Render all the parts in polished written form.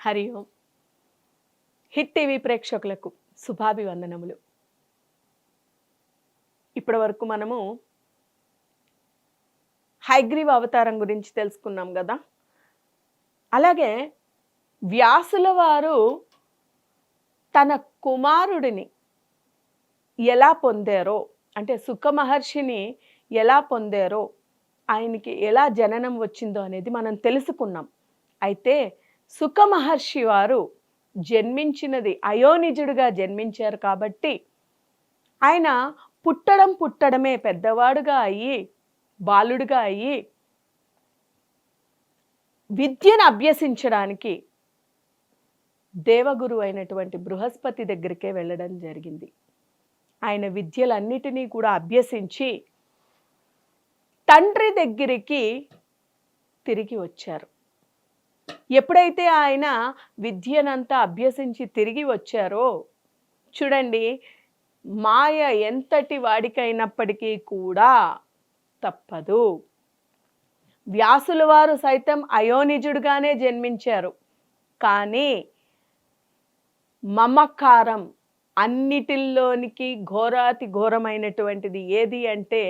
హరి ఓం. Hit TV ప్రేక్షకులకు శుభాభివందనములు. ఇప్పటి వరకు మనము హయగ్రీవ అవతారం గురించి తెలుసుకున్నాం కదా. అలాగే వ్యాసుల వారు తన కుమారుడిని ఎలా పొందారో, అంటే సుఖ మహర్షిని ఎలా పొందారో, ఆయనకి ఎలా జననం వచ్చిందో అనేది మనం తెలుసుకున్నాం. అయితే సుఖ మహర్షి వారు జన్మించినది అయోనిజుడిగా జన్మించారు కాబట్టి ఆయన పుట్టడమే పెద్దవాడుగా అయ్యి బాలుడుగా అయ్యి విద్యను అభ్యసించడానికి దేవగురు అయినటువంటి బృహస్పతి దగ్గరికే వెళ్ళడం జరిగింది. ఆయన విద్యలన్నిటినీ కూడా అభ్యసించి తండ్రి దగ్గరికి తిరిగి వచ్చారు. ఎప్పుడైతే ఆయన విద్యనంతా అభ్యసించి తిరిగి వచ్చారో, చూడండి, మాయ ఎంతటి వాడికైనప్పటికీ కూడా తప్పదు. వ్యాసుల వారు సైతం అయోనిజుడుగానే జన్మించారు. కానీ మమకారం అన్నిటిల్లోనికి ఘోరాతి ఘోరమైనటువంటిది ఏది అంటే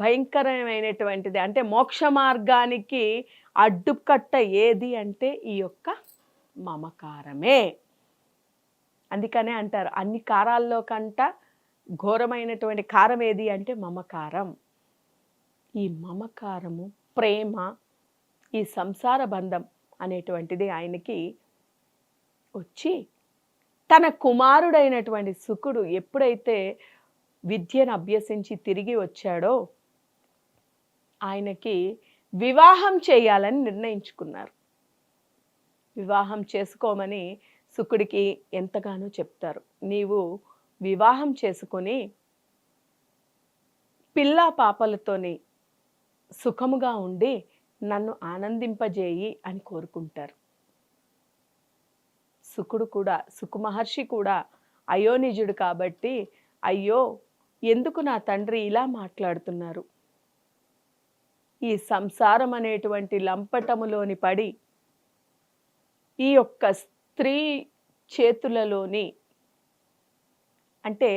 భయంకరమైనటువంటిది, అంటే మోక్ష మార్గానికి అడ్డుకట్ట ఏది అంటే ఈ యొక్క మమకారమే. అందుకనే అంటారు అన్ని కారాల్లో కంట ఘోరమైనటువంటి కారం ఏది అంటే మమకారం. ఈ మమకారము, ప్రేమ, ఈ సంసార బంధం అనేటువంటిది ఆయనకి వచ్చి తన కుమారుడైనటువంటి శుకుడు ఎప్పుడైతే విద్యను అభ్యసించి తిరిగి వచ్చాడో ఆయనకి వివాహం చేయాలని నిర్ణయించుకున్నారు. వివాహం చేసుకోమని శుకుడికి ఎంతగానో చెప్తారు. నీవు వివాహం చేసుకొని పిల్లా పాపలతోని సుఖముగా ఉండి నన్ను ఆనందింపజేయి అని కోరుకుంటారు. శుకుడు కూడా, సుకు మహర్షి కూడా అయోనిజుడు కాబట్టి, అయ్యో ఎందుకు నా తండ్రి ఇలా మాట్లాడుతున్నారు, ఈ సంసారం అనేటువంటి లంపటములోని పడి ఈ యొక్క స్త్రీ చేతులలోని, అంటే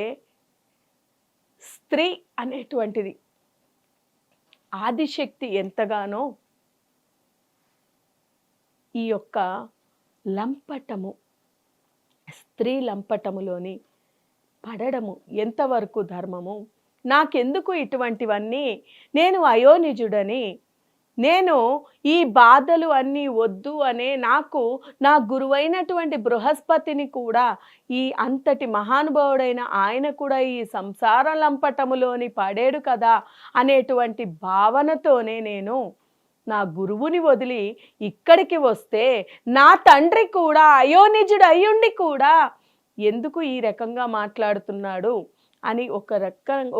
స్త్రీ అనేటువంటిది ఆదిశక్తి ఎంతగానో ఈ యొక్క లంపటము, స్త్రీ లంపటములోని పడడము ఎంతవరకు ధర్మము, నాకెందుకు ఇటువంటివన్నీ, నేను అయోనిజుడని, నేను ఈ బాధలు అన్నీ వద్దు అనే నాకు నా గురువైనటువంటి బృహస్పతిని కూడా, ఈ అంతటి మహానుభావుడైన ఆయన కూడా ఈ సంసార లంపటములోని పడేడు కదా అనేటువంటి భావనతోనే నేను నా గురువుని వదిలి ఇక్కడికి వస్తే, నా తండ్రి కూడా అయోనిజుడు అయ్యుండి కూడా ఎందుకు ఈ రకంగా మాట్లాడుతున్నాడు అని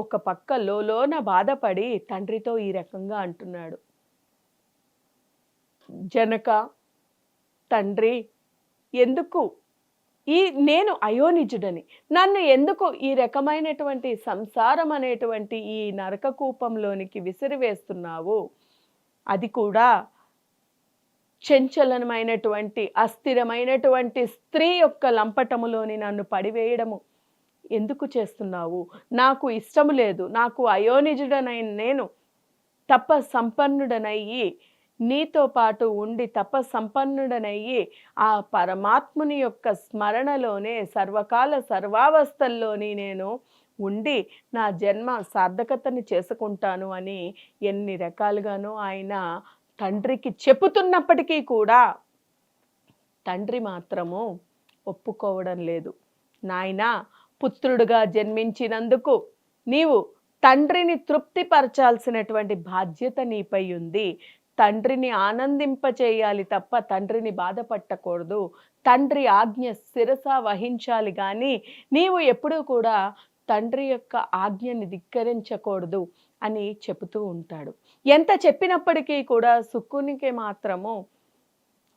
ఒక పక్క లోన బాధపడి తండ్రితో ఈ రకంగా అంటున్నాడు. జనక, తండ్రి, ఎందుకు నేను అయోనిజుడని నన్ను ఎందుకు ఈ రకమైనటువంటి సంసారం అనేటువంటి ఈ నరక కూపంలోనికి విసిరివేస్తున్నావు, అది కూడా చంచలమైనటువంటి అస్థిరమైనటువంటి స్త్రీ యొక్క లంపటములోని నన్ను పడివేయడము ఎందుకు చేస్తున్నావు, నాకు ఇష్టము లేదు, నాకు అయోనిజుడనైన నేను తపస్సంపన్నుడనయ్యి నీతో పాటు ఉండి తపస్సంపన్నుడనయ్యి ఆ పరమాత్ముని యొక్క స్మరణలోనే సర్వకాల సర్వావస్థల్లోని నేను ఉండి నా జన్మ సార్థకతని చేసుకుంటాను అని ఎన్ని రకాలుగానో ఆయన తండ్రికి చెప్పుతున్నప్పటికీ కూడా తండ్రి మాత్రము ఒప్పుకోవడం లేదు. నాయనా, పుత్రుడుగా జన్మించినందుకు నీవు తండ్రిని తృప్తిపరచాల్సినటువంటి బాధ్యత నీపై ఉంది. తండ్రిని ఆనందింపచేయాలి తప్ప తండ్రిని బాధపట్టకూడదు. తండ్రి ఆజ్ఞ శిరస వహించాలి కానీ నీవు ఎప్పుడూ కూడా తండ్రి యొక్క ఆజ్ఞని ధిక్కరించకూడదు అని చెబుతూ ఉంటాడు. ఎంత చెప్పినప్పటికీ కూడా శుకునికి మాత్రము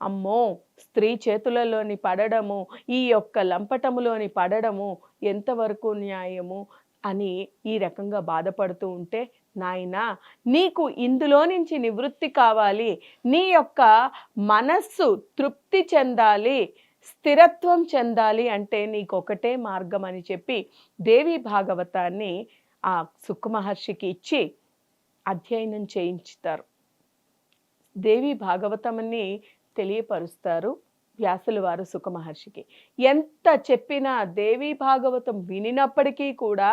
అమ్మో, స్త్రీ చేతులలోని పడడము, ఈ యొక్క లంపటములోని పడడము ఎంతవరకు న్యాయము అని ఈ రకంగా బాధపడుతూ ఉంటే, నాయనా, నీకు ఇందులో నుంచి నివృత్తి కావాలి, నీ యొక్క మనస్సు తృప్తి చెందాలి, స్థిరత్వం చెందాలి అంటే నీకొకటే మార్గం అని చెప్పి దేవి భాగవతాన్ని ఆ సుఖ మహర్షికి ఇచ్చి అధ్యయనం చేయించుతారు. దేవి భాగవతమని తెలియపరుస్తారు వ్యాసుల వారు సుఖ మహర్షికి. ఎంత చెప్పినా దేవి భాగవతం వినినప్పటికీ కూడా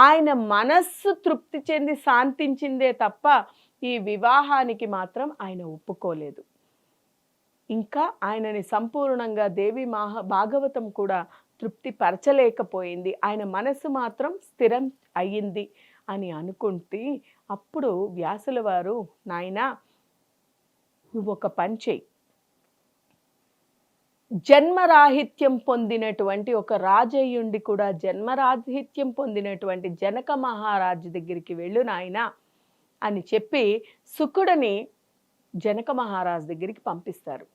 ఆయన మనస్సు తృప్తి చెంది శాంతించిందే తప్ప ఈ వివాహానికి మాత్రం ఆయన ఒప్పుకోలేదు. ఇంకా ఆయనని సంపూర్ణంగా దేవి భాగవతం కూడా తృప్తి పరచలేకపోయింది. ఆయన మనసు మాత్రం స్థిరం అయ్యింది అని అనుకుంటే అప్పుడు వ్యాసుల వారు, నాయనా నువ్వొక పని చెయ్యి, జన్మరాహిత్యం పొందినటువంటి ఒక రాజయ్యుండి కూడా జన్మరాహిత్యం పొందినటువంటి జనక మహారాజు దగ్గరికి వెళ్ళు నాయనా అని చెప్పి శుకుడిని జనక మహారాజు దగ్గరికి పంపిస్తారు.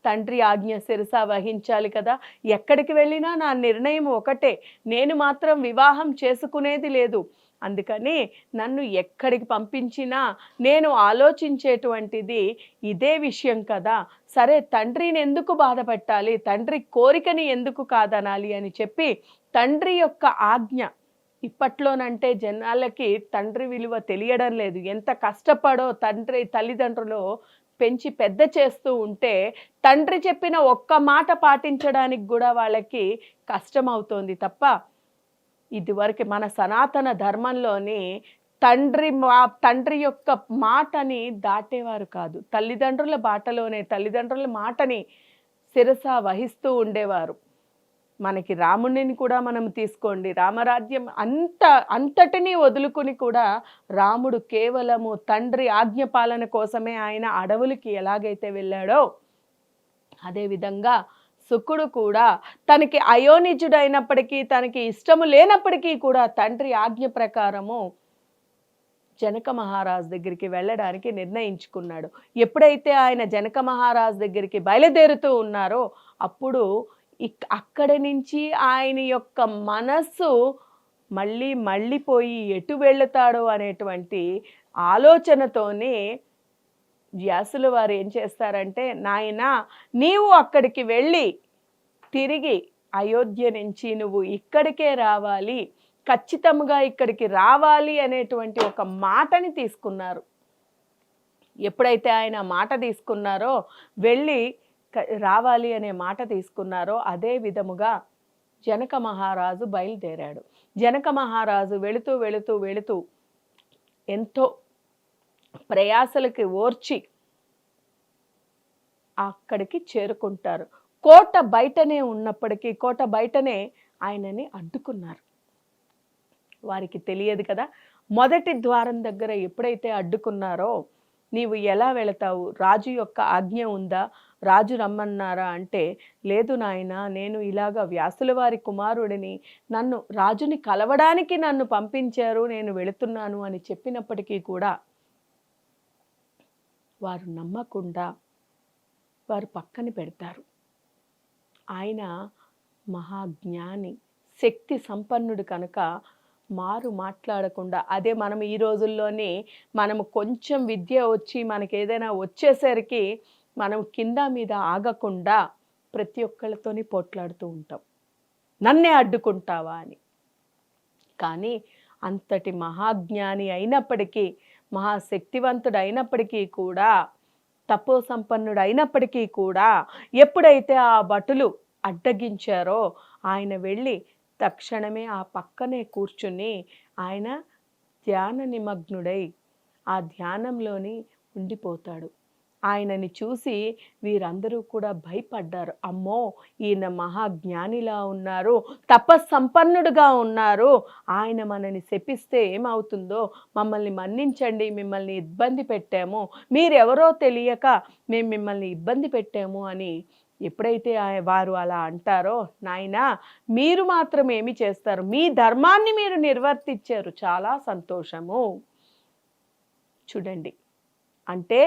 తండ్రి ఆజ్ఞ శిరస వహించాలి కదా, ఎక్కడికి వెళ్ళినా నా నిర్ణయం ఒకటే, నేను మాత్రం వివాహం చేసుకునేది లేదు. అందుకని నన్ను ఎక్కడికి పంపించినా నేను ఆలోచించేటువంటిది ఇదే విషయం కదా, సరే తండ్రిని ఎందుకు బాధ పెట్టాలి, తండ్రి కోరికని ఎందుకు కాదనాలి అని చెప్పి తండ్రి యొక్క ఆజ్ఞ. ఇప్పట్లోనంటే జనాలకి తండ్రి విలువ తెలియడం లేదు. ఎంత కష్టపడో తల్లిదండ్రులు పెంచి పెద్ద చేస్తూ ఉంటే తండ్రి చెప్పిన ఒక్క మాట పాటించడానికి కూడా వాళ్ళకి కష్టమవుతోంది తప్ప, ఇదివరకు మన సనాతన ధర్మంలోని తండ్రి యొక్క మాటని దాటేవారు కాదు. తల్లిదండ్రుల బాటలోనే తల్లిదండ్రుల మాటని శిరస వహిస్తూ ఉండేవారు. మనకి రాముడిని కూడా మనం తీసుకోండి, రామరాజ్యం అంతటినీ వదులుకుని కూడా రాముడు కేవలము తండ్రి ఆజ్ఞ పాలన కోసమే ఆయన అడవులకి ఎలాగైతే వెళ్ళాడో అదేవిధంగా శుకుడు కూడా తనకి అయోనిజుడైనప్పటికీ తనకి ఇష్టము లేనప్పటికీ కూడా తండ్రి ఆజ్ఞ ప్రకారము జనక మహారాజు దగ్గరికి వెళ్ళడానికి నిర్ణయించుకున్నాడు. ఎప్పుడైతే ఆయన జనక మహారాజు దగ్గరికి బయలుదేరుతూ ఉన్నారో అప్పుడు అక్కడి నుంచి ఆయన యొక్క మనస్సు మళ్ళీపోయి ఎటు వెళుతాడో అనేటువంటి ఆలోచనతోనే వ్యాసుల వారు ఏం చేస్తారంటే, నాయనా నీవు అక్కడికి వెళ్ళి తిరిగి అయోధ్య నుంచి నువ్వు ఇక్కడికే రావాలి, ఖచ్చితంగా ఇక్కడికి రావాలి అనేటువంటి ఒక మాటని తీసుకున్నారు. ఎప్పుడైతే ఆయన మాట తీసుకున్నారో, వెళ్ళి రావాలి అనే మాట తీసుకున్నారో అదే విధముగా జనక మహారాజు బయలుదేరాడు. జనక మహారాజు వెళుతూ ఎంతో ప్రయాసలకి ఓర్చి అక్కడికి చేరుకుంటారు. కోట బయటనే ఉన్నప్పటికీ కోట బయటనే ఆయనని అడ్డుకున్నారు. వారికి తెలియదు కదా, మొదటి ద్వారం దగ్గర ఎప్పుడైతే అడ్డుకున్నారో, నీవు ఎలా వెళతావు, రాజు యొక్క ఆజ్ఞ ఉందా, రాజు రమ్మన్నారా అంటే, లేదు నాయన, నేను ఇలాగా వ్యాసుల వారి కుమారుడిని, నన్ను రాజుని కలవడానికి నన్ను పంపించారు, నేను వెళుతున్నాను అని చెప్పినప్పటికీ కూడా వారు నమ్మకుండా వారు పక్కన పెడతారు. ఆయన మహాజ్ఞాని, శక్తి సంపన్నుడు కనుక మాట్లాడకుండా, అదే మనం ఈ రోజుల్లోనే మనము కొంచెం విద్య వచ్చి మనకి ఏదైనా వచ్చేసరికి మనం కింద మీద ఆగకుండా ప్రతి ఒక్కళ్ళతోని పోట్లాడుతూ ఉంటాం, నన్నే అడ్డుకుంటావా అని. కానీ అంతటి మహాజ్ఞాని అయినప్పటికీ, మహాశక్తివంతుడు అయినప్పటికీ కూడా, తపో సంపన్నుడు అయినప్పటికీ కూడా ఎప్పుడైతే ఆ భటులు అడ్డగించారో ఆయన వెళ్ళి తక్షణమే ఆ పక్కనే కూర్చుని ఆయన ధ్యాన నిమగ్నుడై ఆ ధ్యానంలోని ఉండిపోతాడు. ఆయనని చూసి వీరందరూ కూడా భయపడ్డారు. అమ్మో, ఈయన మహాజ్ఞానిలా ఉన్నారు, తపస్సంపన్నుడుగా ఉన్నారు, ఆయన మనని శపిస్తే ఏమవుతుందో, మమ్మల్ని మన్నించండి, మిమ్మల్ని ఇబ్బంది పెట్టాము, మీరెవరో తెలియక మేము మిమ్మల్ని ఇబ్బంది పెట్టాము అని ఎప్పుడైతే వారు అలా అంటారో, నాయనా మీరు మాత్రం ఏమి చేస్తారు, మీ ధర్మాన్ని మీరు నిర్వర్తించారు, చాలా సంతోషము. చూడండి, అంటే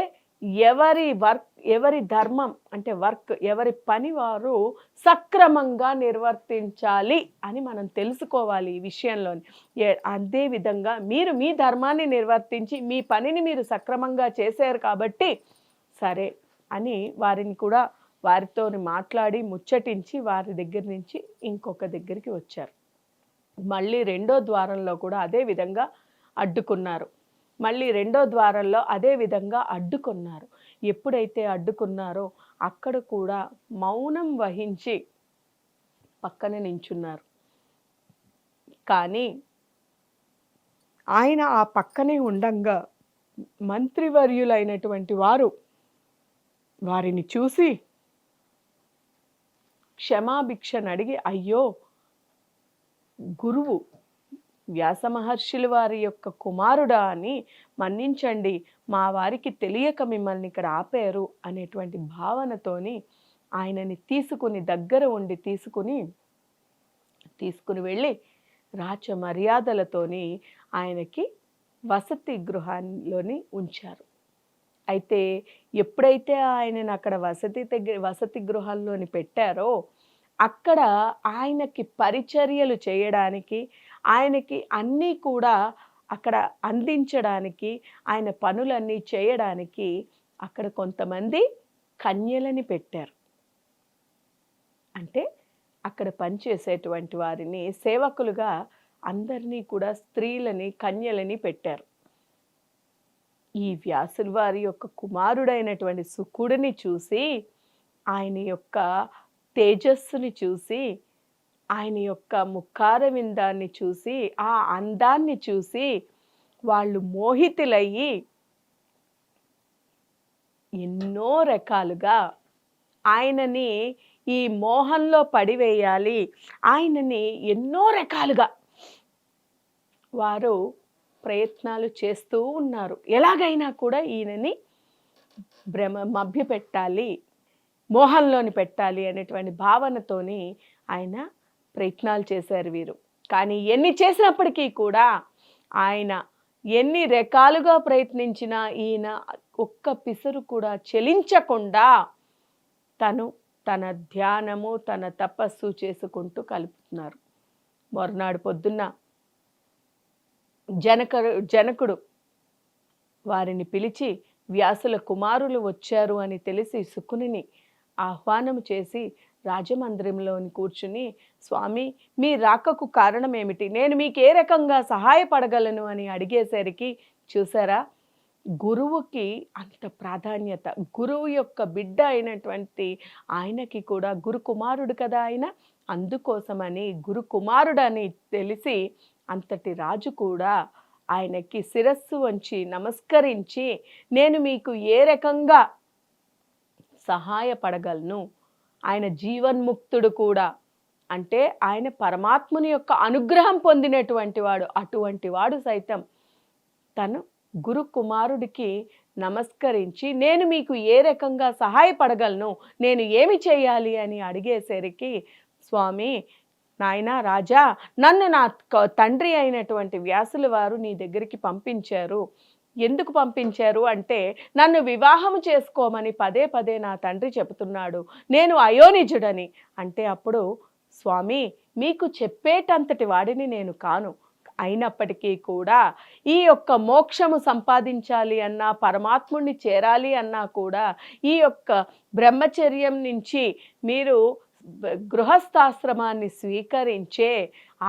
ఎవరి ధర్మం అంటే ఎవరి పని వారు సక్రమంగా నిర్వర్తించాలి అని మనం తెలుసుకోవాలి ఈ విషయంలోని. అదే విధంగా మీరు మీ ధర్మాన్ని నిర్వర్తించి మీ పనిని మీరు సక్రమంగా చేశారు కాబట్టి సరే అని వారిని కూడా వారితోని మాట్లాడి ముచ్చటించి వారి దగ్గర నుంచి ఇంకొక దగ్గరికి వచ్చారు. మళ్ళీ రెండో ద్వారంలో కూడా అదే విధంగా అడ్డుకున్నారు. మళ్ళీ రెండో ద్వారంలో అదే విధంగా అడ్డుకున్నారు. ఎప్పుడైతే అడ్డుకున్నారో అక్కడ కూడా మౌనం వహించి పక్కన నించున్నారు. కానీ ఆయన ఆ పక్కనే ఉండంగా మంత్రివర్యులైనటువంటి వారు వారిని చూసి క్షమాభిక్షను అడిగి, అయ్యో గురువు వ్యాస మహర్షుల వారి యొక్క కుమారుడా అని మన్నించండి, మా వారికి తెలియక మిమ్మల్ని ఇక్కడ ఆపారు అనేటువంటి భావనతోని ఆయనని దగ్గర ఉండి తీసుకుని వెళ్ళి రాచ మర్యాదలతోని ఆయనకి వసతి గృహంలోని ఉంచారు. అయితే ఎప్పుడైతే ఆయనను అక్కడ వసతి గృహాల్లోని పెట్టారో అక్కడ ఆయనకి పరిచర్యలు చేయడానికి, ఆయనకి అన్నీ కూడా అక్కడ అందించడానికి, ఆయన పనులన్నీ చేయడానికి అక్కడ కొంతమంది కన్యలని పెట్టారు. అంటే అక్కడ పనిచేసేటువంటి వారిని సేవకులుగా అందరినీ కూడా స్త్రీలని, కన్యలని పెట్టారు. ఈ వ్యాసుల వారి యొక్క కుమారుడైనటువంటి శుకుడిని చూసి, ఆయన యొక్క తేజస్సుని చూసి, ఆయన యొక్క ముఖార విందాన్ని చూసి, ఆ అందాన్ని చూసి వాళ్ళు మోహితులయ్యి ఎన్నో రకాలుగా ఆయనని ఈ మోహంలో పడివేయాలి, ఆయనని ఎన్నో రకాలుగా వారు ప్రయత్నాలు చేస్తూ ఉన్నారు. ఎలాగైనా కూడా ఈయనని మభ్యపెట్టాలి, మోహంలోని పెట్టాలి అనేటువంటి భావనతోని ఆయన ప్రయత్నాలు చేశారు వీరు. కానీ ఎన్ని చేసినప్పటికీ కూడా ఆయన ఎన్ని రకాలుగా ప్రయత్నించినా ఈయన ఒక్క పిసరు కూడా చెలించకుండా తన ధ్యానము, తన తపస్సు చేసుకుంటూ కలుపుతున్నారు. మరునాడు పొద్దున్న జనకుడు వారిని పిలిచి వ్యాసుల కుమారులు వచ్చారు అని తెలిసి శుకుని ఆహ్వానం చేసి రాజమందిరంలోని కూర్చుని, స్వామి మీ రాకకు కారణం ఏమిటి, నేను మీకు ఏ రకంగా సహాయపడగలను అని అడిగేసరికి చూసారా, గురువుకి అంత ప్రాధాన్యత, గురువు యొక్క బిడ్డ అయినటువంటి ఆయనకి కూడా గురు కుమారుడు కదా ఆయన, అందుకోసమని గురు కుమారుడని తెలిసి అంతటి రాజు కూడా ఆయనకి శిరస్సు వంచి నమస్కరించి, నేను మీకు ఏ రకంగా సహాయపడగలను, ఆయన జీవన్ముక్తుడు కూడా, అంటే ఆయన పరమాత్ముని యొక్క అనుగ్రహం పొందినటువంటి వాడు, అటువంటి వాడు సైతం తను గురు కుమారుడికి నమస్కరించి నేను మీకు ఏ రకంగా సహాయపడగలను, నేను ఏమి చేయాలి అని అడిగేసరికి, స్వామి నాయనా రాజా, నన్ను నా తండ్రి అయినటువంటి వ్యాసుల వారు నీ దగ్గరికి పంపించారు. ఎందుకు పంపించారు అంటే, నన్ను వివాహం చేసుకోమని పదే పదే నా తండ్రి చెబుతున్నాడు, నేను అయోనిజుడని. అంటే అప్పుడు స్వామి మీకు చెప్పేటంతటి వాడిని నేను కాను, అయినప్పటికీ కూడా ఈ యొక్క మోక్షము సంపాదించాలి అన్నా, పరమాత్ముడిని చేరాలి అన్నా కూడా ఈ యొక్క బ్రహ్మచర్యం నుంచి మీరు గృహస్థాశ్రమాన్ని స్వీకరించే,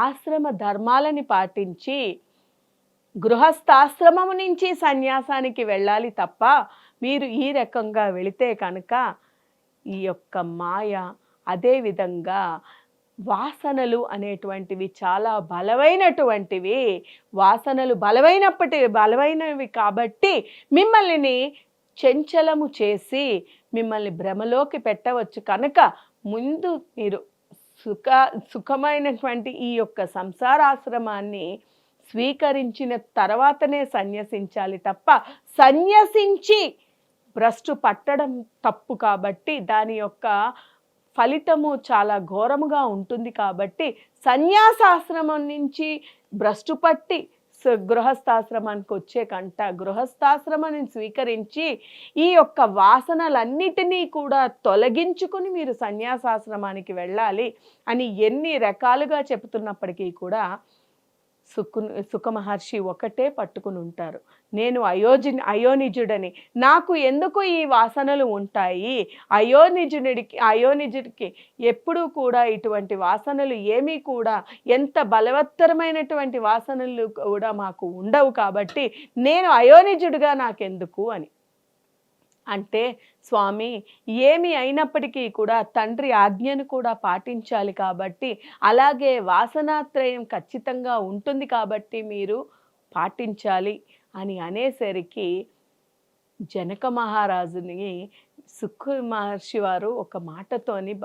ఆశ్రమ ధర్మాలని పాటించి గృహస్థాశ్రమము నుంచి సన్యాసానికి వెళ్ళాలి తప్ప, మీరు ఈ రకంగా వెళితే కనుక ఈ యొక్క మాయ, అదేవిధంగా వాసనలు అనేటువంటివి చాలా బలమైనటువంటివి. వాసనలు బలమైనవి కాబట్టి మిమ్మల్ని చంచలము చేసి మిమ్మల్ని భ్రమలోకి పెట్టవచ్చు. కనుక ముందు మీరు సుఖమైనటువంటి ఈ యొక్క సంసారాశ్రమాన్ని స్వీకరించిన తర్వాతనే సన్యసించాలి తప్ప, సన్యసించి భ్రష్టు పట్టడం తప్పు. కాబట్టి దాని యొక్క ఫలితము చాలా ఘోరముగా ఉంటుంది. కాబట్టి సన్యాసాశ్రమం నుంచి భ్రష్టు పట్టి గృహస్థాశ్రమానికి వచ్చే కంట గృహస్థాశ్రమాన్ని స్వీకరించి ఈ యొక్క వాసనలన్నిటినీ కూడా తొలగించుకుని మీరు సన్యాసాశ్రమానికి వెళ్ళాలి అని ఎన్ని రకాలుగా చెబుతున్నప్పటికీ కూడా సుఖ మహర్షి ఒకటే పట్టుకుని ఉంటారు. నేను అయోనిజుడని, నాకు ఎందుకు ఈ వాసనలు ఉంటాయి? అయోనిజుడికి ఎప్పుడూ కూడా ఇటువంటి వాసనలు ఏమీ కూడా, ఎంత బలవత్తరమైనటువంటి వాసనలు కూడా మాకు ఉండవు కాబట్టి నేను అయోనిజుడిగా నాకెందుకు అని. అంటే స్వామి, ఏమి అయినప్పటికీ కూడా తండ్రి ఆజ్ఞను కూడా పాటించాలి కాబట్టి, అలాగే వాసనాత్రయం ఖచ్చితంగా ఉంటుంది కాబట్టి మీరు పాటించాలి అని అనేసరికి జనక మహారాజుని సుఖ మహర్షి వారు ఒక మాటతోని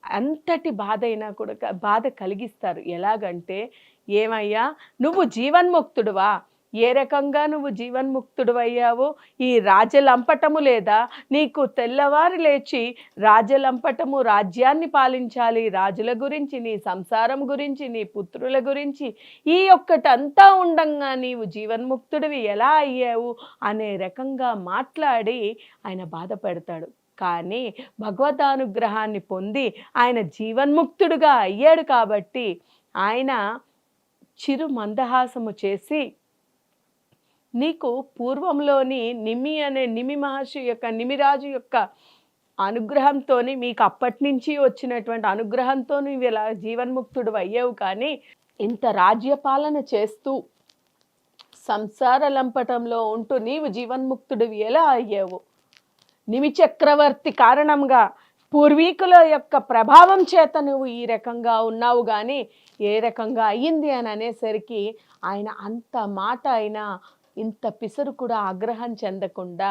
అంతటి బాధ అయినా కూడా బాధ కలిగిస్తారు. ఎలాగంటే, ఏమయ్యా నువ్వు జీవన్ముక్తుడువా? ఏ రకంగా నువ్వు జీవన్ముక్తుడివయ్యావు? ఈ రాజ్యలంపటము లేదా? నీకు తెల్లవారి లేచి రాజ్యలంపటము, రాజ్యాన్ని పాలించాలి, రాజుల గురించి, నీ సంసారం గురించి, నీ పుత్రుల గురించి, ఈ ఒక్కటంతా ఉండంగా నీవు జీవన్ముక్తుడివి ఎలా అయ్యావు అనే రకంగా మాట్లాడి ఆయన బాధపడతాడు. కానీ భగవదానుగ్రహాన్ని పొంది ఆయన జీవన్ముక్తుడుగా అయ్యాడు కాబట్టి ఆయన చిరు మందహాసము చేసి, నీకు పూర్వంలోని నిమి మహర్షి యొక్క, నిమిరాజు యొక్క అనుగ్రహంతో, మీకు అప్పటి నుంచి వచ్చినటువంటి అనుగ్రహంతో నువ్వు ఇలా జీవన్ముక్తుడు అయ్యావు. కానీ ఇంత రాజ్యపాలన చేస్తూ సంసార లంపటంలో ఉంటూ నీవు జీవన్ముక్తుడివి ఎలా అయ్యావు? నిమి చక్రవర్తి కారణంగా పూర్వీకుల యొక్క ప్రభావం చేత నువ్వు ఈ రకంగా ఉన్నావు, కానీ ఏ రకంగా అయ్యింది అని అనేసరికి ఆయన అంత మాట అయినా ఇంత పిసరు కూడా ఆగ్రహం చెందకుండా,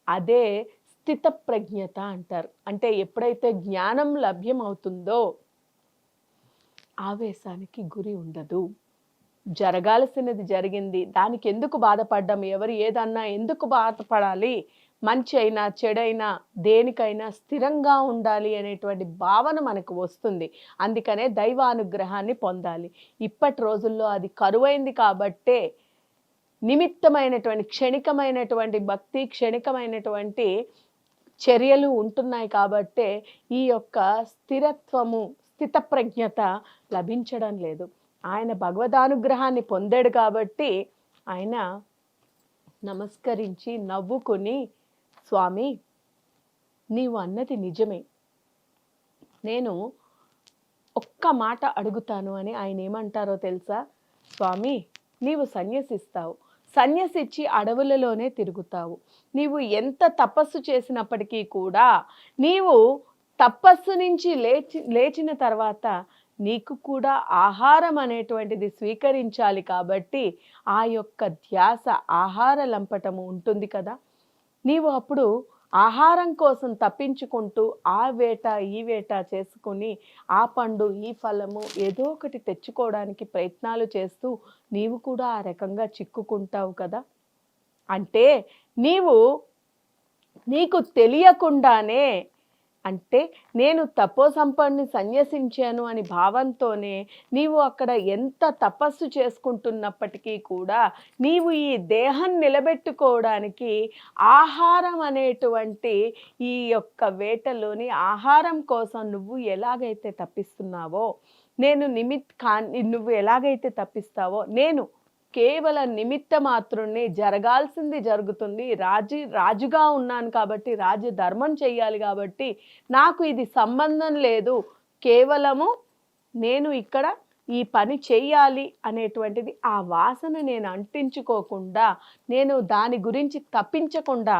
అదే స్థిత ప్రజ్ఞత అంటారు. అంటే ఎప్పుడైతే జ్ఞానం లభ్యం అవుతుందో ఆవేశానికి గురి ఉండదు. జరగాల్సినది జరిగింది, దానికి ఎందుకు బాధపడ్డం? ఎవరు ఏదన్నా ఎందుకు బాధపడాలి? మంచి అయినా చెడైనా దేనికైనా స్థిరంగా ఉండాలి అనేటువంటి భావన మనకు వస్తుంది. అందుకనే దైవానుగ్రహాన్ని పొందాలి. ఇప్పటి రోజుల్లో అది కరువైంది కాబట్టే నిమిత్తమైనటువంటి క్షణికమైనటువంటి భక్తి, క్షణికమైనటువంటి చర్యలు ఉంటున్నాయి కాబట్టే ఈ యొక్క స్థిరత్వము, స్థితప్రజ్ఞత లభించడం లేదు. ఆయన భగవదానుగ్రహాన్ని పొందాడు కాబట్టి ఆయన నమస్కరించి నవ్వుకుని, స్వామి నీవు అన్నది నిజమే, నేను ఒక్క మాట అడుగుతాను అని ఆయన ఏమంటారో తెలుసా? స్వామి నీవు సన్యసిస్తావు, సన్యసిచ్చి అడవులలోనే తిరుగుతావు. నీవు ఎంత తపస్సు చేసినప్పటికీ కూడా నీవు తపస్సు నుంచి లేచిన తర్వాత నీకు కూడా ఆహారం అనేటువంటిది స్వీకరించాలి కాబట్టి ఆ యొక్క ధ్యాస, ఆహార లంపటము ఉంటుంది కదా. నీవు అప్పుడు ఆహారం కోసం తప్పించుకుంటూ ఆ వేట ఈ వేట చేసుకుని ఆ పండు ఈ ఫలము ఏదో ఒకటి తెచ్చుకోవడానికి ప్రయత్నాలు చేస్తూ నీవు కూడా ఆ రకంగా చిక్కుకుంటావు కదా. అంటే నీకు తెలియకుండానే, అంటే నేను తపోసంపన్ని సన్యసించాను అని భావంతోనే నీవు అక్కడ ఎంత తపస్సు చేసుకుంటున్నప్పటికీ కూడా నీవు ఈ దేహం నిలబెట్టుకోవడానికి ఆహారం అనేటువంటి ఈ యొక్క వేటలోని ఆహారం కోసం నువ్వు ఎలాగైతే తప్పిస్తున్నావో, నువ్వు ఎలాగైతే తప్పిస్తావో, నేను కేవల నిమిత్త మాత్రుణ్ణి, జరగాల్సింది జరుగుతుంది, రాజుగా ఉన్నాను కాబట్టి రాజు ధర్మం చెయ్యాలి కాబట్టి నాకు ఇది సంబంధం లేదు, కేవలము నేను ఇక్కడ ఈ పని చెయ్యాలి అనేటువంటిది ఆ వాసన నేను అంటించుకోకుండా, నేను దాని గురించి తప్పించకుండా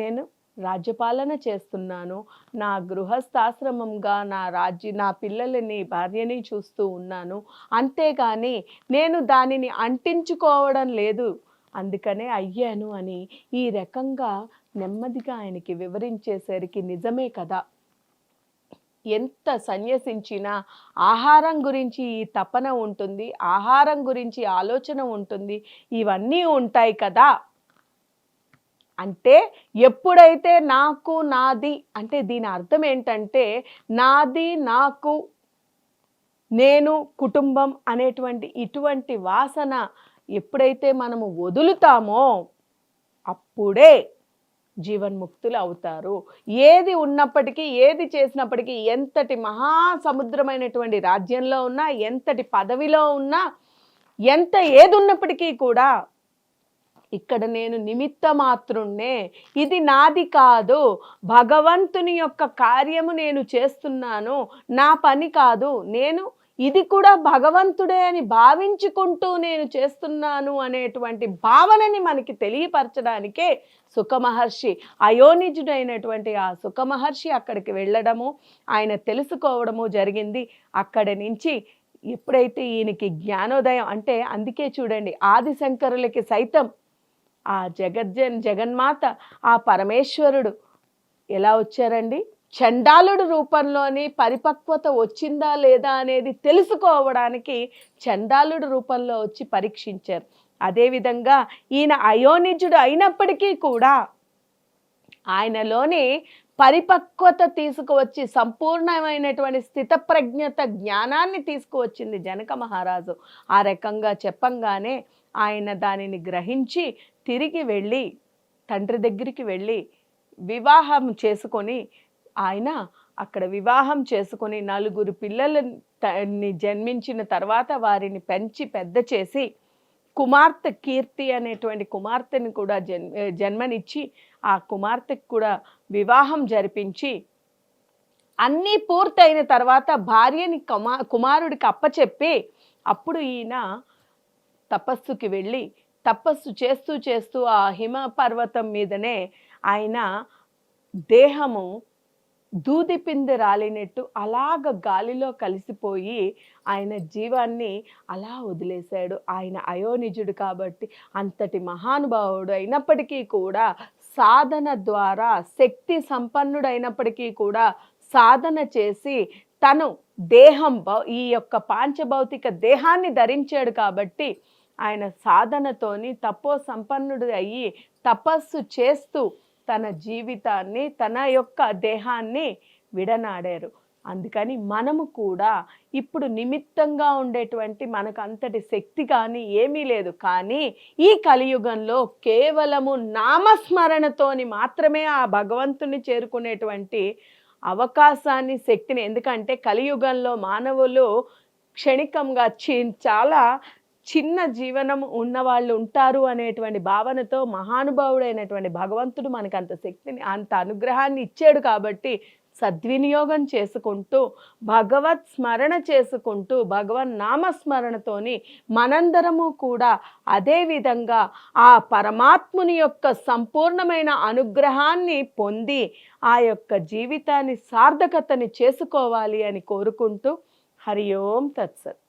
నేను రాజ్యపాలన చేస్తున్నాను. నా గృహస్థాశ్రమంగా నా పిల్లలని, భార్యని చూస్తూ ఉన్నాను. అంతేగాని నేను దానిని అంటించుకోవడం లేదు, అందుకనే అయ్యాను అని ఈ రకంగా నెమ్మదిగా ఆయనకి వివరించేసరికి నిజమే కదా, ఎంత సన్యసించినా ఆహారం గురించి ఈ తపన ఉంటుంది, ఆహారం గురించి ఆలోచన ఉంటుంది, ఇవన్నీ ఉంటాయి కదా. అంటే ఎప్పుడైతే నాకు, నాది, అంటే దీని అర్థం ఏంటంటే నాది, నాకు, నేను, కుటుంబం అనేటువంటి ఇటువంటి వాసన ఎప్పుడైతే మనము వదులుతామో అప్పుడే జీవన్ముక్తులు అవుతారు. ఏది ఉన్నప్పటికీ, ఏది చేసినప్పటికీ, ఎంతటి మహాసముద్రమైనటువంటి రాజ్యంలో ఉన్నా, ఎంతటి పదవిలో ఉన్నా, ఎంత ఏదున్నప్పటికీ కూడా ఇక్కడ నేను నిమిత్త మాత్రుణ్ణే, ఇది నాది కాదు, భగవంతుని యొక్క కార్యము నేను చేస్తున్నాను, నా పని కాదు, నేను ఇది కూడా భగవంతుడే అని భావించుకుంటూ నేను చేస్తున్నాను అనేటువంటి భావనని మనకి తెలియపరచడానికే సుఖమహర్షి, అయోనిజుడైనటువంటి ఆ సుఖమహర్షి అక్కడికి వెళ్ళడము, ఆయన తెలుసుకోవడము జరిగింది. అక్కడి నుంచి ఎప్పుడైతే ఈయనకి జ్ఞానోదయం, అంటే అందుకే చూడండి ఆదిశంకరులకి సైతం ఆ జగన్మాత, ఆ పరమేశ్వరుడు ఎలా వచ్చారండి? చండాలుడు రూపంలోని పరిపక్వత వచ్చిందా లేదా అనేది తెలుసుకోవడానికి చండాలుడు రూపంలో వచ్చి పరీక్షించారు. అదేవిధంగా ఈయన అయోనిజుడు అయినప్పటికీ కూడా ఆయనలోని పరిపక్వత తీసుకువచ్చి సంపూర్ణమైనటువంటి స్థితప్రజ్ఞత జ్ఞానాన్ని తీసుకువచ్చింది జనక మహారాజు. ఆ రకంగా చెప్పంగానే ఆయన దానిని గ్రహించి తిరిగి వెళ్ళి తండ్రి దగ్గరికి వెళ్ళి వివాహం చేసుకొని, ఆయన అక్కడ వివాహం చేసుకొని 4 పిల్లలని జన్మించిన తర్వాత వారిని పెంచి పెద్ద చేసి కుమార్తె కీర్తి అనేటువంటి కుమార్తెని కూడా జన్మనిచ్చి ఆ కుమార్తెకు కూడా వివాహం జరిపించి అన్నీ పూర్తయిన తర్వాత భార్యని కుమారుడికి అప్పచెప్పి అప్పుడు ఈయన తపస్సుకి వెళ్ళి తపస్సు చేస్తూ చేస్తూ ఆ హిమ పర్వతం మీదనే ఆయన దేహము దూది పిండి రాలినట్టు అలాగ గాలిలో కలిసిపోయి ఆయన జీవాన్ని అలా వదిలేశాడు. ఆయన అయోనిజుడు కాబట్టి అంతటి మహానుభావుడు అయినప్పటికీ కూడా సాధన ద్వారా శక్తి సంపన్నుడైనప్పటికీ కూడా సాధన చేసి తను దేహం ఈ యొక్క పాంచభౌతిక దేహాన్ని ధరించాడు కాబట్టి ఆయన సాధనతోని తపో సంపన్నుడు అయ్యి తపస్సు చేస్తూ తన జీవితాన్ని, తన యొక్క దేహాన్ని విడనాడారు. అందుకని మనము కూడా ఇప్పుడు నిమిత్తంగా ఉండేటువంటి మనకు అంతటి శక్తి కానీ ఏమీ లేదు, కానీ ఈ కలియుగంలో కేవలము నామస్మరణతోని మాత్రమే ఆ భగవంతుని చేరుకునేటువంటి అవకాశాన్ని, శక్తిని, ఎందుకంటే కలియుగంలో మానవులు క్షణికంగా చాలా చిన్న జీవనం ఉన్నవాళ్ళు ఉంటారు అనేటువంటి భావనతో మహానుభావుడైనటువంటి భగవంతుడు మనకు అంత శక్తిని, అంత అనుగ్రహాన్ని ఇచ్చాడు కాబట్టి సద్వినియోగం చేసుకుంటూ భగవత్ స్మరణ చేసుకుంటూ భగవన్ నామస్మరణతోని మనందరము కూడా అదే విధంగా ఆ పరమాత్ముని యొక్క సంపూర్ణమైన అనుగ్రహాన్ని పొంది ఆ యొక్క జీవితాన్ని సార్థకతని చేసుకోవాలి అని కోరుకుంటూ హరి ఓం తత్సత్.